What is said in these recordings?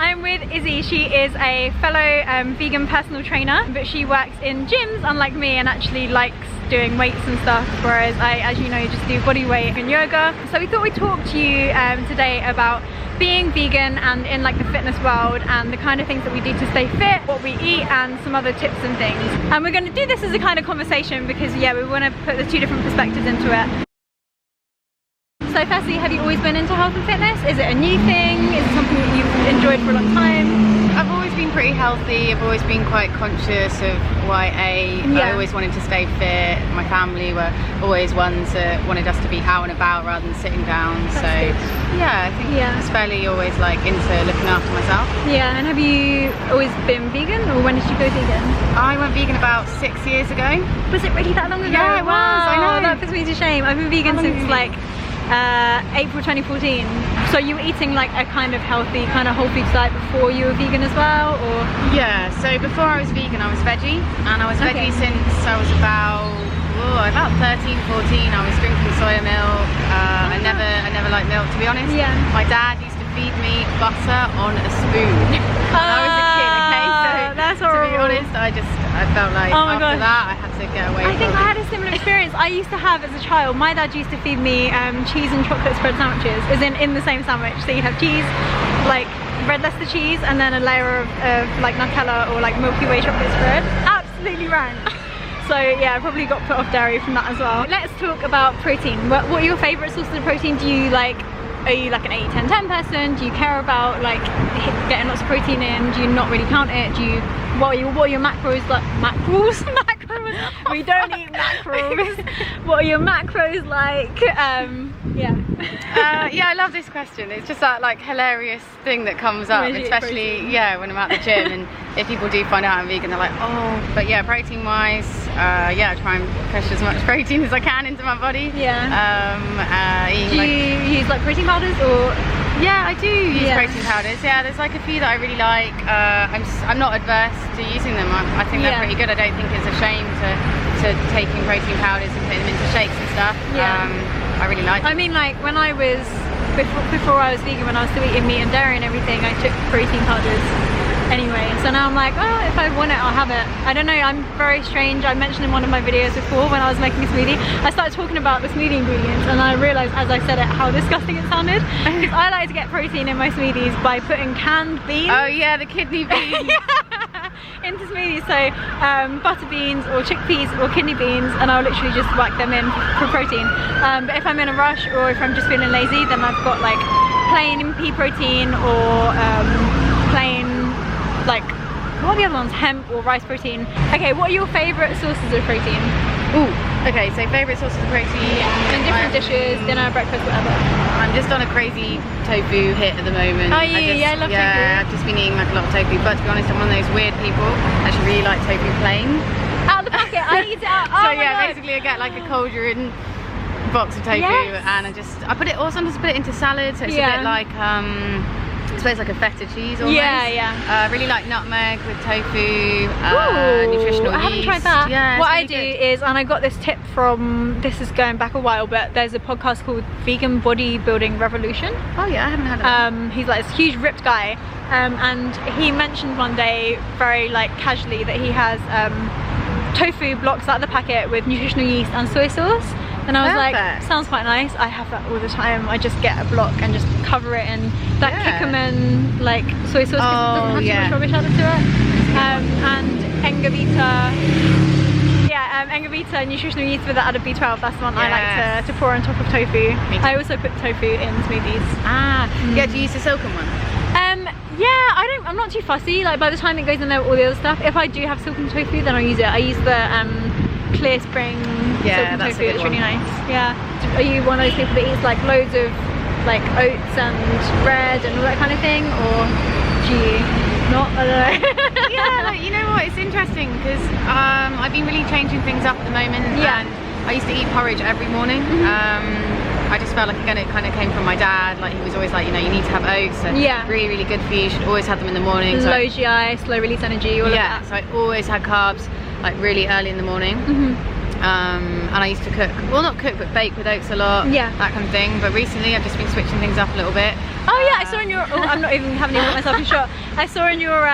I'm with Izzi. She is a fellow vegan personal trainer, but she works in gyms unlike me and actually likes doing weights and stuff, whereas I, as you know, just do body weight and yoga. So we thought we'd talk to you today about being vegan and in like the fitness world and the kind of things that we do to stay fit, what we eat, and some other tips and things. And we're going to do this as a kind of conversation because yeah, we want to put the two different perspectives into it. So firstly, have you always been into health and fitness? Is it a new thing? Is it something that you've enjoyed for a long time? I've always been pretty healthy. I've always been quite conscious of what I ate. Yeah. I always wanted to stay fit. My family were always ones that wanted us to be out and about rather than sitting down. That's so good. yeah, I think it's fairly always like into looking after myself. Yeah, and have you always been vegan, or when did you go vegan? I went vegan about 6 years ago. Was it really that long ago? Yeah, it was. I know. That puts me to shame. I've been vegan since like April 2014. So you were eating like a kind of healthy, kind of whole food diet before you were vegan as well, or? Yeah, so before I was vegan I was veggie, and I was veggie since I was about 13, 14. I was drinking soya milk. I never liked milk, to be honest. Yeah. My dad used to feed me butter on a spoon when I was a kid, okay? So that's horrible. to be honest, I felt like after that I had to get away from it. I think I had a similar experience. I used to have as a child, my dad used to feed me cheese and chocolate spread sandwiches, as in the same sandwich. So you'd have cheese, like red Leicester cheese, and then a layer of like Nutella or like Milky Way chocolate spread. Absolutely rank. So yeah, I probably got put off dairy from that as well. Let's talk about protein. What are your favourite sources of protein? Do you like, are you like an 80-10-10 person? Do you care about like getting lots of protein in? Do you not really count it? Do you, what are your macros like? Macros? We don't eat macros. What are your macros like? Yeah, I love this question. It's just that like hilarious thing that comes up, especially when I'm at the gym and if people do find out I'm vegan, they're like, oh. But yeah, protein wise, I try and push as much protein as I can into my body. Yeah. Do you use like protein powders or? Yeah, I do use protein powders. Yeah, there's like a few that I really like. I'm not adverse to using them. I think they're pretty good. I don't think it's a shame to taking protein powders and putting them into shakes and stuff. Yeah. I really like them. I mean, like when I was before I was vegan, when I was still eating meat and dairy and everything, I took protein powders anyway. So now I'm like, oh, if I want it, I'll have it. I don't know, I'm very strange. I mentioned in one of my videos before when I was making a smoothie, I started talking about the smoothie ingredients and I realised as I said it how disgusting it sounded. Because I like to get protein in my smoothies by putting canned beans. Oh yeah, the kidney beans. Into smoothies, so butter beans or chickpeas or kidney beans, and I'll literally just whack them in for protein. But if I'm in a rush or if I'm just feeling lazy, then I've got like plain pea protein or plain, like, what are the other ones? Hemp or rice protein. Okay, what are your favourite sources of protein? Ooh, okay, so favourite sources of protein. In different dishes, dinner, breakfast, whatever. I'm just on a crazy tofu hit at the moment. Oh yeah, I love tofu. Yeah, I've just been eating like a lot of tofu, but to be honest, I'm one of those weird people that actually really like tofu plain. Out of the packet, I eat it out. Oh so yeah, basically I get like a cauldron box of tofu, and I put it, or sometimes put it into salad, so it's a bit like I suppose like a feta cheese almost. Really like nutmeg with tofu, nutritional yeast. I haven't tried that. Yeah, what I do is, and I got this tip from, this is going back a while, but there's a podcast called Vegan Bodybuilding Revolution. Oh yeah, I haven't heard of that. He's like this huge ripped guy, and he mentioned one day very like casually that he has tofu blocks out of the packet with nutritional yeast and soy sauce. And I was like, sounds quite nice. I have that all the time. I just get a block and just cover it in that kikkoman like soy sauce because it doesn't have too much rubbish added to it. And Engavita, Engavita nutritional yeast with the added B12. That's the one I like to pour on top of tofu. I also put tofu in smoothies. Yeah, do you use the silken one? Yeah, I'm not too fussy. Like by the time it goes in there with all the other stuff, if I do have silken tofu, then I'll use it. I use the Clear Spring silken tofu. It's really nice. Yeah. Are you one of those people that eats like loads of like oats and bread and all that kind of thing, or do you not? I don't know. Yeah, like, you know what? It's interesting because I've been really changing things up at the moment. And I used to eat porridge every morning. I just felt like, again, it kind of came from my dad. Like, he was always like, you know, you need to have oats. And really, really good for you. You should always have them in the morning. Low GI, slow release energy, all of that. So I always had carbs, like, really early in the morning. And I used to cook, well, not cook, but bake with oats a lot. That kind of thing. But recently, I've just been switching things up a little bit. Oh yeah, I saw in your, oh, I'm not even having to put myself in shot. I saw in your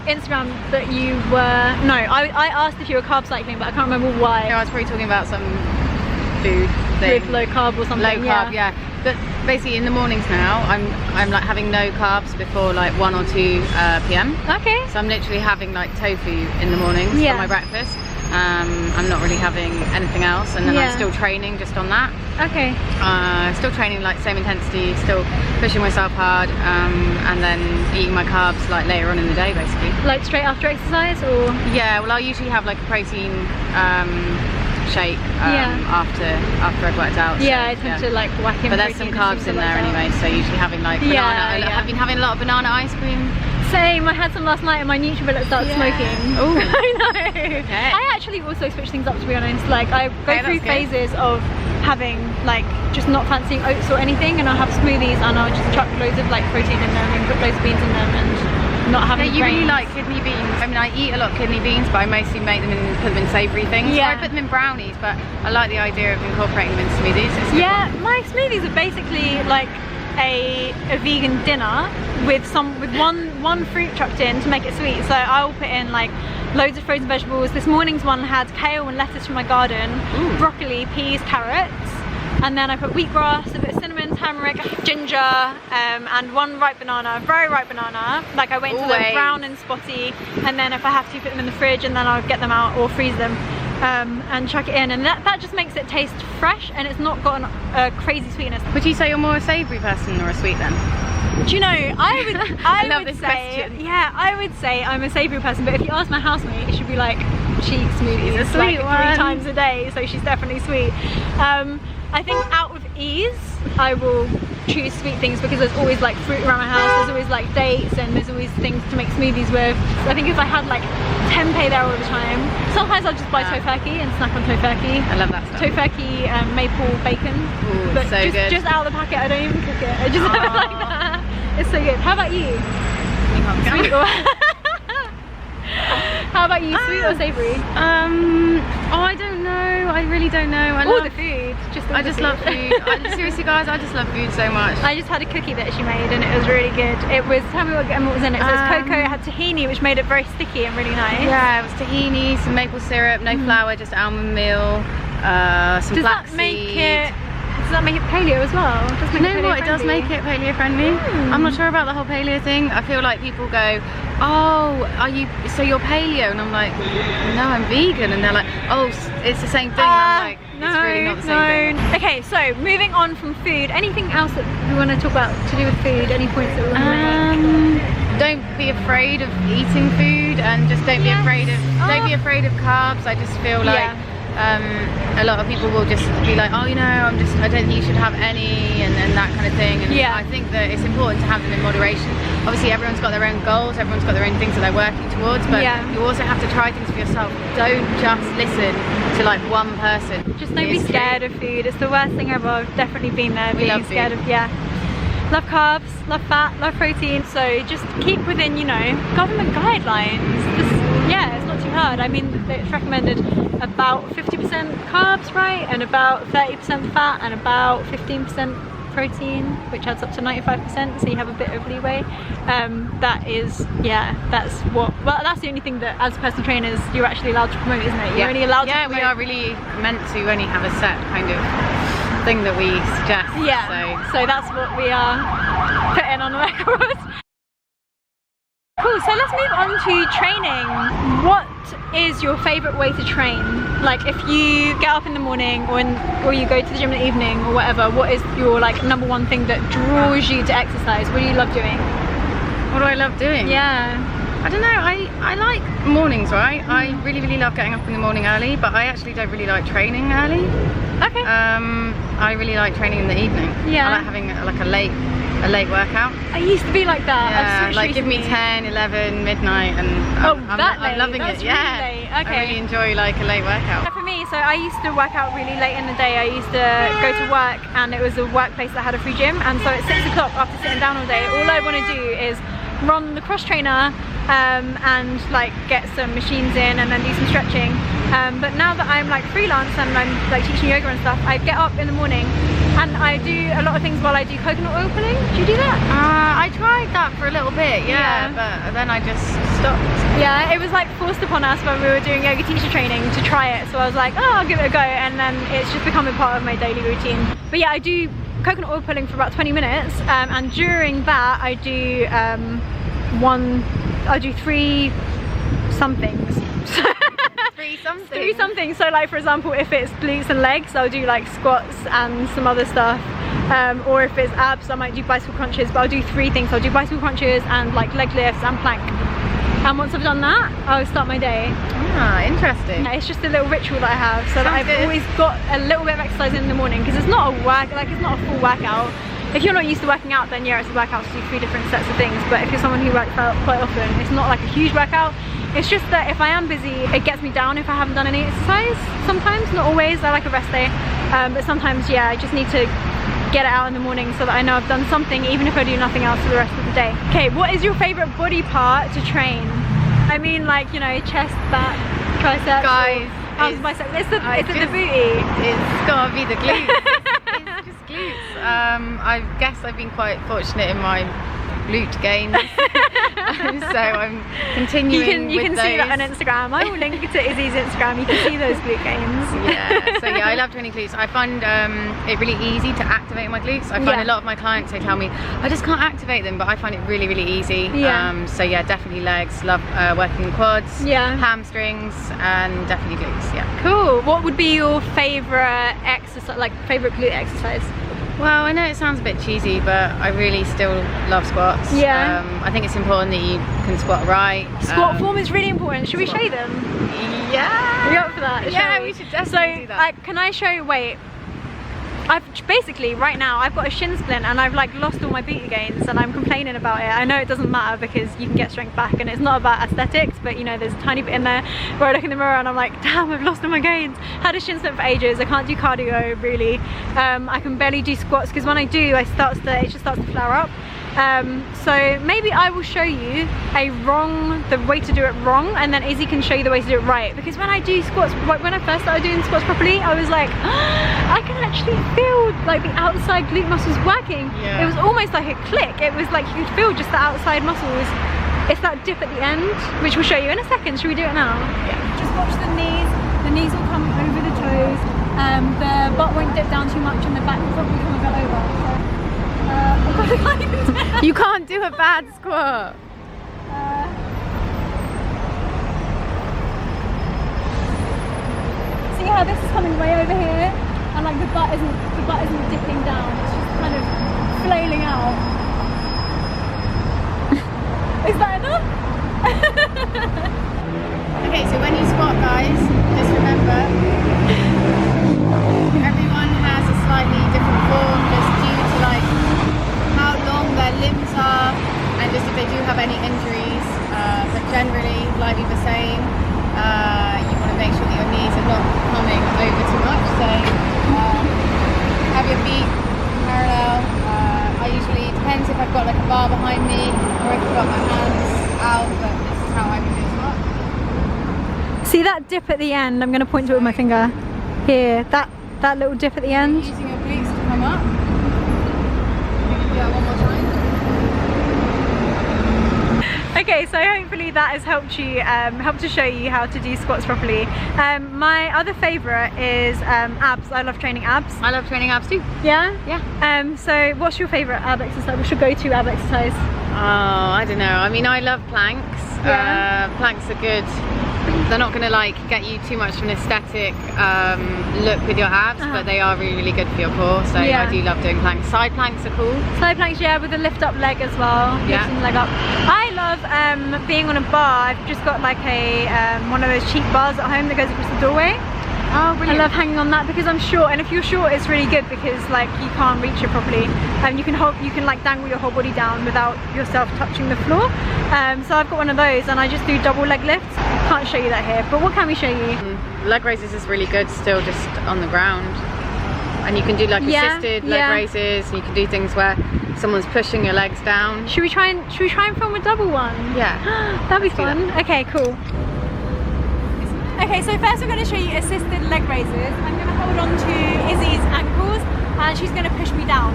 Instagram that you were, no, I asked if you were carb cycling, but I can't remember why. No, I was probably talking about some food thing. With low carb or something. Low carb, yeah. But basically in the mornings now, I'm like having no carbs before like 1 or 2 p.m. Okay. So I'm literally having like tofu in the mornings for my breakfast. I'm not really having anything else, and then I'm still training just on that. Okay. Still training like same intensity, still pushing myself hard, and then eating my carbs like later on in the day, basically. Like straight after exercise, or? Yeah, well, I usually have like a protein shake after I've worked out. So, I tend to like whack in. But there's some carbs in there anyway, so usually having like banana. I've been having a lot of banana ice cream. Same, I had some last night and my NutriBullet started smoking. Oh, I know. Okay. I actually also switch things up, to be honest. Like I go through phases of having like just not fancying oats or anything, and I'll have smoothies and I'll just chuck loads of like protein in them and put loads of beans in them and not having you really like kidney beans. I mean, I eat a lot of kidney beans, but I mostly make them and put them in savoury things. Yeah. I put them in brownies, but I like the idea of incorporating them in smoothies. My smoothies are basically like a vegan dinner with one fruit chucked in to make it sweet. So I'll put in like loads of frozen vegetables. This morning's one had kale and lettuce from my garden, broccoli, peas, carrots, and then I put wheatgrass, a bit of cinnamon, turmeric, ginger, and one ripe banana, very ripe banana. Like I wait until they're brown and spotty, and then if I have to, put them in the fridge, and then I'll get them out or freeze them. And chuck it in, and that just makes it taste fresh, and it's not got a crazy sweetness. Would you say you're more a savoury person or a sweet then? Do you know, I love would this say, question. yeah, I would say I'm a savoury person, but if you ask my housemate, it should be like, she eats smoothies a sweet like 3 times a day, so she's definitely sweet. I think out of ease, I will choose sweet things because there's always like fruit around my house, there's always like dates, and there's always things to make smoothies with. So I think if I had like tempeh there all the time, sometimes I'll just buy tofurkey and snack on tofurkey. I love that stuff. Tofurkey maple bacon. Ooh, but so good. Just out of the packet, I don't even cook it. I just have it like that. It's so good. How about you? Sweet or how about you, sweet or savoury? Oh, I don't know. I really don't know. All the food. I just love food. Seriously, guys, I just love food so much. I just had a cookie that she made, and it was really good. It was, tell me what was in it. So it's cocoa, it had tahini, which made it very sticky and really nice. Yeah, it was tahini, some maple syrup, no flour, just almond meal, some flaxseed. Does that make it paleo as well? You know what, it does make it paleo friendly. I'm not sure about the whole paleo thing. I feel like people go, oh, so you're paleo? And I'm like, no, I'm vegan. And they're like, oh, it's the same thing. And I'm like, it's really not the same thing. Okay, so moving on from food, anything else that we want to talk about to do with food? Any points that we want to make? Don't be afraid of eating food, and just don't be afraid of carbs. I just feel like a lot of people will just be like, oh, you know, I don't think you should have any, and that kind of thing. And I think that it's important to have them in moderation. Obviously, everyone's got their own goals, everyone's got their own things that they're working towards, but you also have to try things for yourself. Don't just listen to like one person. Just don't be scared of food. It's the worst thing ever. I've definitely been there, being scared of love carbs, love fat, love protein. So just keep within, you know, government guidelines. It's not too hard. I mean, it's recommended about 50% carbs, right? And about 30% fat and about 15% protein, which adds up to 95%, so you have a bit of leeway. That's the only thing that as personal trainers you're actually allowed to promote, isn't it? You're only allowed to promote. We are really meant to only have a set kind of thing that we suggest. So that's what we are putting on the record. Cool, so let's move on to training. What is your favourite way to train? Like if you get up in the morning or you go to the gym in the evening or whatever, what is your like number one thing that draws you to exercise? What do you love doing? What do I love doing? Yeah. I don't know, I like mornings, right? I really, really love getting up in the morning early, but I actually don't really like training early. Okay. I really like training in the evening. Yeah. I like having like a late workout. I used to be like that. Yeah, like give me 10, 11, midnight, and I'm loving it. Really late. Okay. I really enjoy like a late workout. For me, so I used to work out really late in the day. I used to go to work, and it was a workplace that had a free gym, and so at 6 o'clock after sitting down all day, all I want to do is run the cross trainer and like get some machines in and then do some stretching. But now that I'm like freelance and I'm like teaching yoga and stuff, I get up in the morning, And I do a lot of things while I do coconut oil pulling. Do you do that? I tried that for a little bit, yeah, but then I just stopped. Yeah, it was like forced upon us when we were doing yoga teacher training to try it. So I was like, oh, I'll give it a go. And then it's just become a part of my daily routine. But yeah, I do coconut oil pulling for about 20 minutes. And during that, I do I do 3 somethings. 3 something. So like, for example, if it's glutes and legs, I'll do like squats and some other stuff. Or if it's abs, I might do bicycle crunches, but I'll do 3 things. I'll do bicycle crunches and like leg lifts and plank. And once I've done that, I'll start my day. Ah, interesting. It's just a little ritual that I have, so that I've always got a little bit of exercise in the morning, because it's not a it's not a full workout. If you're not used to working out, then yeah, it's a workout to do 3 different sets of things. But if you're someone who works out quite often, it's not like a huge workout. It's just that if I am busy, it gets me down if I haven't done any exercise. Sometimes, not always. I like a rest day, but sometimes, yeah, I just need to get it out in the morning so that I know I've done something, even if I do nothing else for the rest of the day. Okay, what is your favorite body part to train? I mean, like, you know, chest, back, triceps, guys, arms, biceps. It's the booty. It's gotta be the glutes. It's just glutes. I guess I've been quite fortunate in my glute gains. So I'm continuing you with can those. see that on Instagram. I will link to Izzy's Instagram. You can see those glute gains. Yeah, so yeah, I love training glutes. I find it really easy to activate my glutes. I find a lot of my clients, they tell me I just can't activate them, but I find it really, really easy. So yeah, definitely legs. Love working quads, hamstrings, and definitely glutes. Yeah. Cool. What would be your favorite exercise, like favorite glute exercise? Well, I know it sounds a bit cheesy, but I really still love squats. Yeah. I think it's important that you can squat right. Squat form is really important. Should we show them? Yeah. Are you up for that? Yeah, we should definitely do that. Can I show you, wait. I've basically, right now, I've got a shin splint and I've like lost all my booty gains and I'm complaining about it. I know it doesn't matter because you can get strength back and it's not about aesthetics, but you know, there's a tiny bit in there where I look in the mirror and I'm like, damn, I've lost all my gains. Had a shin splint for ages. I can't do cardio really. I can barely do squats because when I do, it just starts to flare up. So maybe I will show you the way to do it wrong, and then Izzy can show you the way to do it right. Because when I do squats, when I first started doing squats properly, I was like, I can actually feel like the outside glute muscles working. Yeah. It was almost like a click. It was like you could feel just the outside muscles. It's that dip at the end, which we'll show you in a second. Should we do it now? Yeah. Just watch the knees. The knees will come over the toes. The butt won't dip down too much, and the back will probably come a bit over. So, you can't do a bad squat. See how this is coming way over here, and like the butt isn't dipping down. It's just kind of flailing out. Is that enough? Okay, so when you squat, guys, just remember everyone has a slightly different form, just due to like how long their limbs are and just if they do have any injuries, but generally, like we were saying, you want to make sure that your knees are not coming over too much, so have your feet parallel. I usually, depends if I've got like a bar behind me or if I've got my hands out, but this is how I would do squat. See that dip at the end? I'm going to point to it with my finger. Here, that little dip at the end. Using your glutes to come up. You can do that one more time. Okay, so hopefully that has helped to show you how to do squats properly. My other favourite is abs. I love training abs. I love training abs too. Yeah? Yeah. So what's your favourite ab exercise? What's your go-to ab exercise? Oh, I don't know. I mean, I love planks. Yeah. Planks are good. They're not going to like get you too much of an aesthetic look with your abs, but they are really, really good for your core. So I do love doing planks. Side planks are cool. Side planks, yeah, with a lift up leg as well. Lifting the leg up. I love being on a bar. I've just got like a one of those cheap bars at home that goes across the doorway. Oh, brilliant. I love hanging on that because I'm short, and if you're short, it's really good because like you can't reach it properly, and you can like dangle your whole body down without yourself touching the floor. So I've got one of those, and I just do double leg lifts. Can't show you that here, but what can we show you? Leg raises is really good, still just on the ground, and you can do like assisted leg raises, and you can do things where someone's pushing your legs down. Should we try and film a double one? Yeah. That'd be fun. Okay, cool. Okay, so first we're going to show you assisted leg raises. I'm going to hold on to Izzy's ankles and she's going to push me down.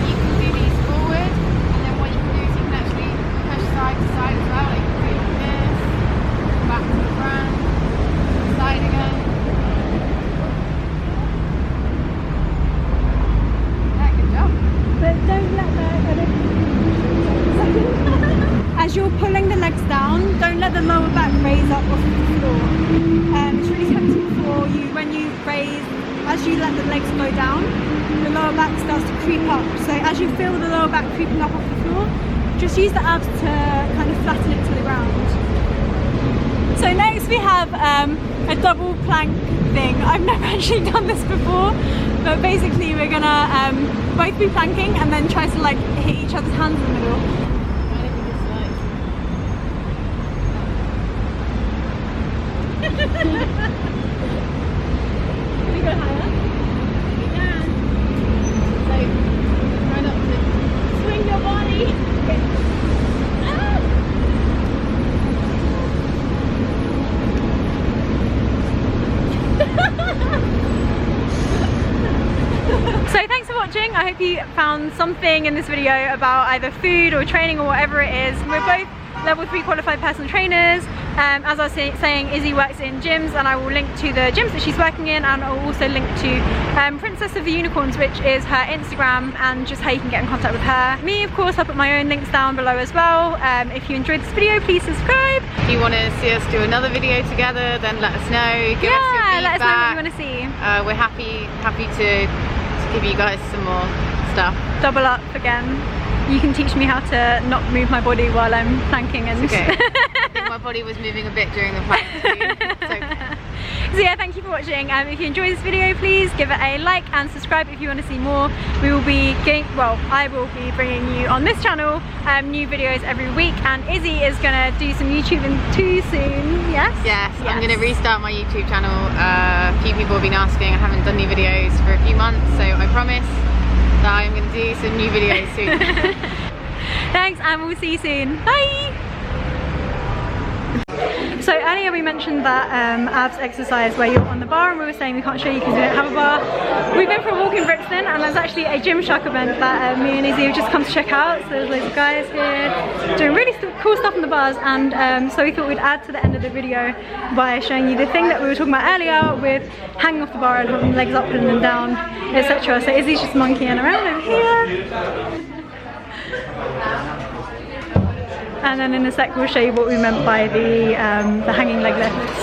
You can do these forward, and then what you can do is you can actually push side to side as well. Like you can do it like this, back to the front, side again. Yeah, good job. But don't let as you're pulling the legs down, don't let the lower back raise up off the floor. It's really tempting for you when you raise, as you let the legs go down, the lower back starts to creep up. So as you feel the lower back creeping up off the floor, just use the abs to kind of flatten it to the ground. So next we have a double plank thing. I've never actually done this before, but basically we're gonna both be planking and then try to like hit each other's hands in the middle. Can we go higher? You can. So try not to swing your body. So thanks for watching. I hope you found something in this video about either food or training or whatever it is. We're both level 3 qualified personal trainers. As I was saying, Izzy works in gyms, and I will link to the gyms that she's working in, and I'll also link to Princess of the Unicorns, which is her Instagram, and just how you can get in contact with her. Me, of course, I'll put my own links down below as well. If you enjoyed this video, please subscribe. If you want to see us do another video together, then let us know. Give us your feedback. Let us know what you want to see. We're happy to give you guys some more stuff. Double up again. You can teach me how to not move my body while I'm planking and okay. I think my body was moving a bit during the plank. It's okay. So yeah, thank you for watching. If you enjoyed this video, please give it a like and subscribe if you want to see more. We will be I will be bringing you on this channel new videos every week, and Izzy is gonna do some YouTubing too soon. Yes? Yes, I'm gonna restart my YouTube channel. A few people have been asking. I haven't done new videos for a few months, so I promise that I'm going to do some new videos soon. Thanks, and we'll see you soon. Bye! So earlier we mentioned that abs exercise where you're on the bar, and we were saying we can't show you because we don't have a bar. We've been for a walk in Brixton, and there's actually a Gymshark event that me and Izzy have just come to check out. So there's loads of guys here doing really cool stuff in the bars, and so we thought we'd add to the end of the video by showing you the thing that we were talking about earlier with hanging off the bar and having legs up and then down, etc. So Izzy's just monkeying around over here. And then in a sec we'll show you what we meant by the hanging leg lifts.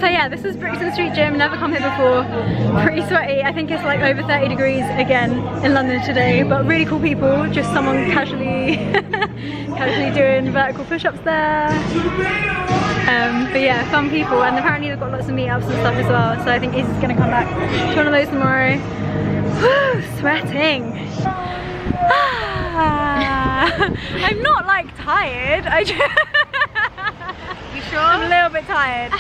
So yeah, this is Brixton Street Gym, never come here before. Pretty sweaty. I think it's like over 30 degrees again in London today, but really cool people. Just someone casually doing vertical push-ups there. But yeah, fun people, and apparently they've got lots of meetups and stuff as well, so I think Izzy's gonna come back to one of those tomorrow. Woo, sweating. I'm not like tired, you sure? I'm a little bit tired.